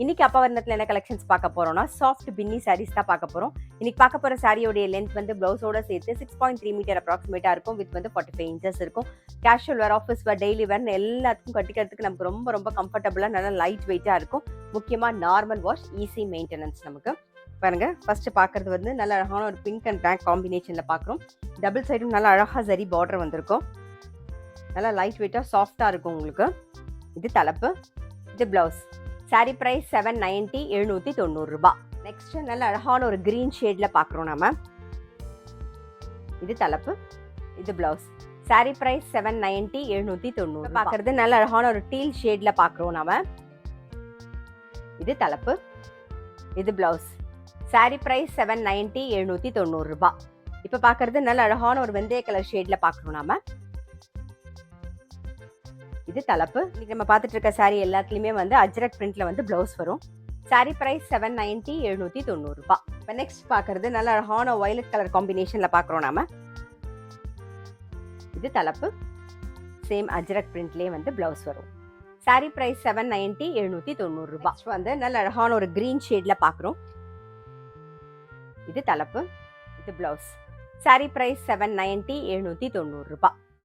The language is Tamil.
இன்னைக்கு அப்பா வர்ணத்துல என்ன கலெக்ஷன்ஸ் பார்க்க போறோம்னா சாஃப்ட் பின்னி சாரீஸ் தான் பார்க்க போறோம். இன்னைக்கு பார்க்க போற சாரியோடைய லென்த் வந்து பிளவுஸோட சேர்த்து 6.3 மீட்டர் அப்ராக்சிமேட்டா இருக்கும். வித் வந்து 45 இன்ச்சஸ் இருக்கும். கேஷுவல் வேர், ஆஃபீஸ் வேர், டெய்லி வேர் எல்லாத்துக்கும் கட்டிக்கிறதுக்கு நமக்கு ரொம்ப ரொம்ப கம்ஃபர்டபுளா நல்லா லைட் வெயிட்டா இருக்கும். முக்கியமா நார்மல் வாஷ், ஈஸி மெயின்டெனன்ஸ். நமக்கு பாருங்க, ஃபர்ஸ்ட் பாக்குறது வந்து நல்ல அழகான ஒரு பிங்க் அண்ட் பிளாக் காம்பினேஷன்ல பாக்குறோம். டபுள் சைடும் நல்லா அழகா சரி பார்டர் வந்திருக்கும். நல்லா லைட் வெயிட்டா சாஃப்டா இருக்கும் உங்களுக்கு. இது தலைப்பு, இது பிளவுஸ். சாரி பிரைஸ் 790, 790 ரூபாய். நெக்ஸ்ட் நல்ல அழகான ஒரு கிரீன் ஷேட்ல பாக்குறோம் நாம. இது தலைப்பு, இது பிளவுஸ். Sorry price 790, 790. பாக்குறது நல்ல அழகான ஒரு டீல் ஷேட்ல பாக்குறோம் நாம. இது தலைப்பு, இது பிளவுஸ். சாரி பிரைஸ் 790, 790 ரூபாய். இப்ப பாக்குறது நல்ல அழகான ஒரு வெந்தய கலர் ஷேட்ல பாக்குறோம் நாம. இது தலைப்பு. இன்னைக்கு நம்ம பார்த்துட்டு இருக்க சாரி எல்லாத்துலயுமே வந்து அஜ்ரக் பிரிண்ட்ல வந்து பிளவுஸ் வரும். சாரி பிரைஸ் 790, 790 ரூபாய். இப்போ நெக்ஸ்ட் பாக்குறது நல்ல அழகான வயலட் கலர் காம்பினேஷன்ல பாக்குறோம் நாம. இது தலைப்பு, சேம் அஜ்ரக் பிரிண்ட்லயே வந்து பிளவுஸ் வரும். சாரி பிரைஸ் 790, 790 ரூபாய். வந்து நல்ல அழகான ஒரு கிரீன் ஷேட்ல பாக்குறோம். இது தலைப்பு, இது பிளவுஸ். சாரி பிரைஸ் 790, 790 ரூபாய்.